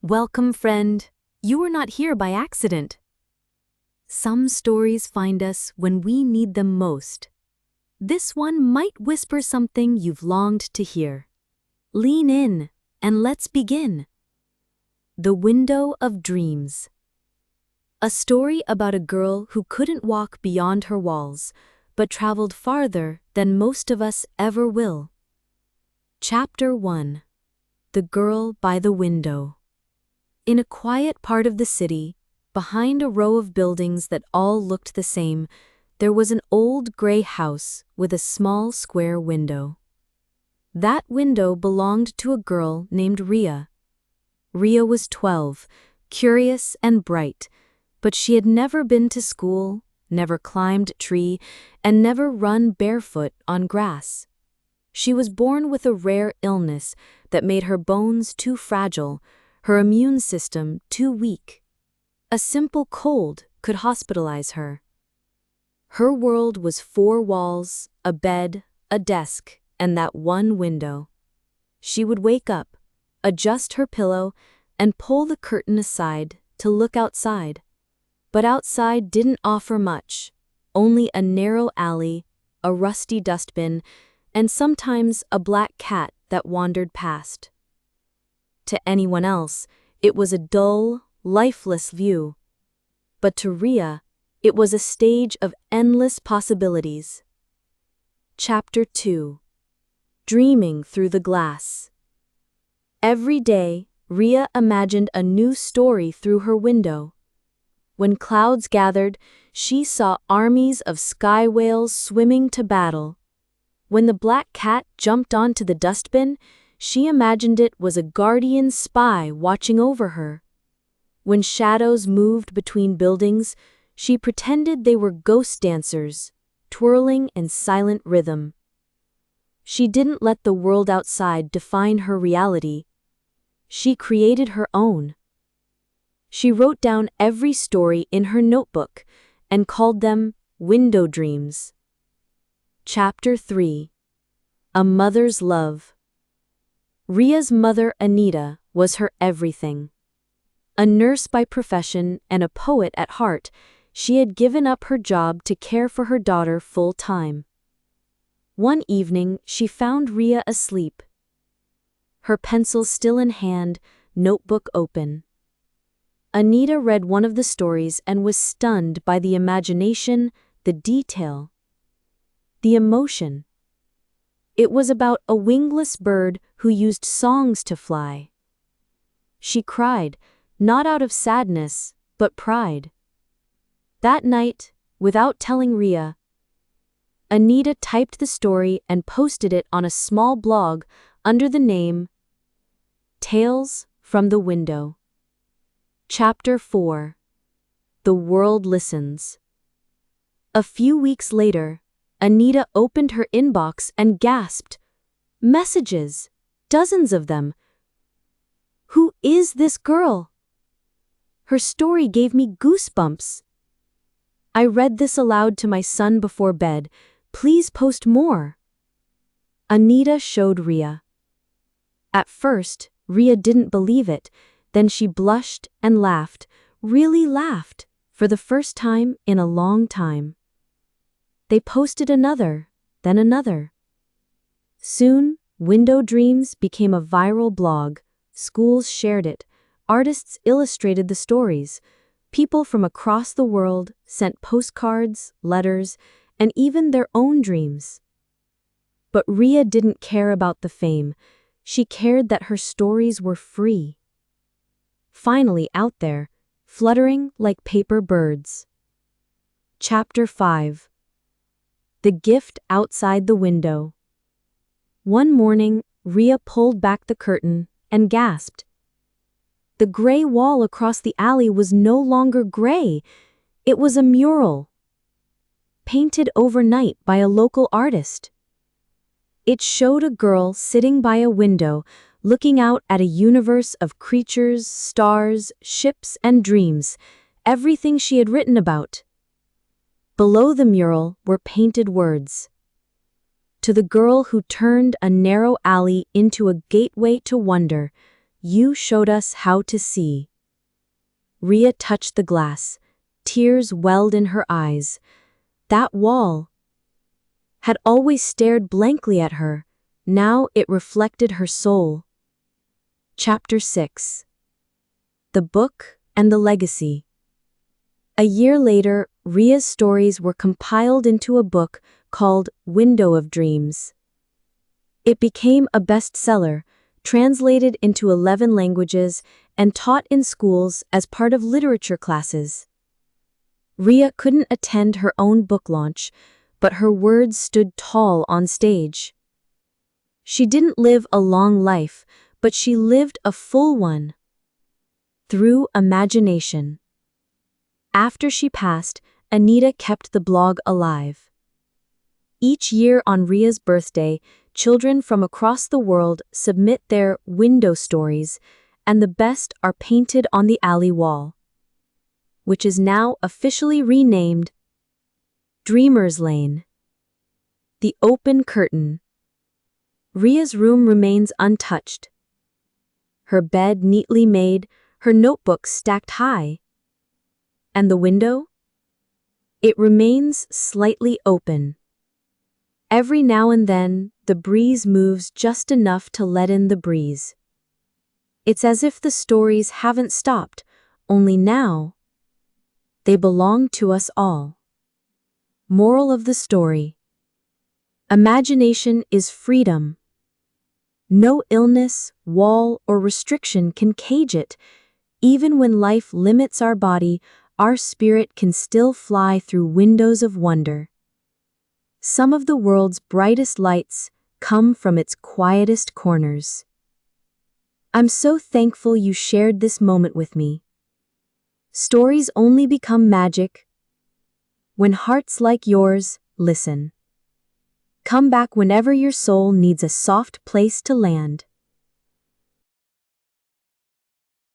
Welcome, friend. You are not here by accident. Some stories find us when we need them most. This one might whisper something you've longed to hear. Lean in, and let's begin. The Window of Dreams. A story about a girl who couldn't walk beyond her walls, but traveled farther than most of us ever will. Chapter 1. The Girl by the Window. In a quiet part of the city, behind a row of buildings that all looked the same, there was an old gray house with a small square window. That window belonged to a girl named Rhea. Rhea was 12, curious and bright, but she had never been to school, never climbed a tree, and never run barefoot on grass. She was born with a rare illness that made her bones too fragile, her immune system too weak. A simple cold could hospitalize her. Her world was 4 walls, a bed, a desk, and that one window. She would wake up, adjust her pillow, and pull the curtain aside to look outside. But outside didn't offer much, only a narrow alley, a rusty dustbin, and sometimes a black cat that wandered past. To anyone else, it was a dull, lifeless view. But to Rhea, it was a stage of endless possibilities. Chapter 2. Dreaming Through the Glass. Every day, Rhea imagined a new story through her window. When clouds gathered, she saw armies of sky whales swimming to battle. When the black cat jumped onto the dustbin, she imagined it was a guardian spy watching over her. When shadows moved between buildings, she pretended they were ghost dancers, twirling in silent rhythm. She didn't let the world outside define her reality. She created her own. She wrote down every story in her notebook and called them window dreams. Chapter 3. A Mother's Love. Rhea's mother, Anita, was her everything. A nurse by profession and a poet at heart, she had given up her job to care for her daughter full-time. One evening, she found Rhea asleep. Her pencil still in hand, notebook open. Anita read one of the stories and was stunned by the imagination, the detail, the emotion. It was about a wingless bird who used songs to fly. She cried, not out of sadness, but pride. That night, without telling Rhea, Anita typed the story and posted it on a small blog under the name Tales from the Window. Chapter 4. The World Listens. A few weeks later, Anita opened her inbox and gasped, "Messages! Dozens of them! Who is this girl? Her story gave me goosebumps. I read this aloud to my son before bed. Please post more." Anita showed Rhea. At first, Rhea didn't believe it. Then she blushed and laughed, really laughed, for the first time in a long time. They posted another, then another. Soon, Window Dreams became a viral blog. Schools shared it. Artists illustrated the stories. People from across the world sent postcards, letters, and even their own dreams. But Rhea didn't care about the fame. She cared that her stories were free. Finally out there, fluttering like paper birds. Chapter 5. The Gift Outside the Window. One morning, Rhea pulled back the curtain and gasped. The gray wall across the alley was no longer gray. It was a mural, painted overnight by a local artist. It showed a girl sitting by a window, looking out at a universe of creatures, stars, ships, and dreams, everything she had written about. Below the mural were painted words. To the girl who turned a narrow alley into a gateway to wonder, you showed us how to see. Rhea touched the glass. Tears welled in her eyes. That wall had always stared blankly at her. Now it reflected her soul. Chapter 6. The Book and the Legacy. A year later, Rhea's stories were compiled into a book called Window of Dreams. It became a bestseller, translated into 11 languages, and taught in schools as part of literature classes. Rhea couldn't attend her own book launch, but her words stood tall on stage. She didn't live a long life, but she lived a full one. Through imagination. After she passed, Anita kept the blog alive. Each year on Rhea's birthday, children from across the world submit their window stories, and the best are painted on the alley wall, which is now officially renamed Dreamer's Lane. The open curtain. Rhea's room remains untouched. Her bed neatly made, her notebooks stacked high. And the window? It remains slightly open. Every now and then, the breeze moves just enough to let in the breeze. It's as if the stories haven't stopped, only now they belong to us all. Moral of the story. Imagination is freedom. No illness, wall, or restriction can cage it. Even when life limits our body, our spirit can still fly through windows of wonder. Some of the world's brightest lights come from its quietest corners. I'm so thankful you shared this moment with me. Stories only become magic when hearts like yours listen. Come back whenever your soul needs a soft place to land.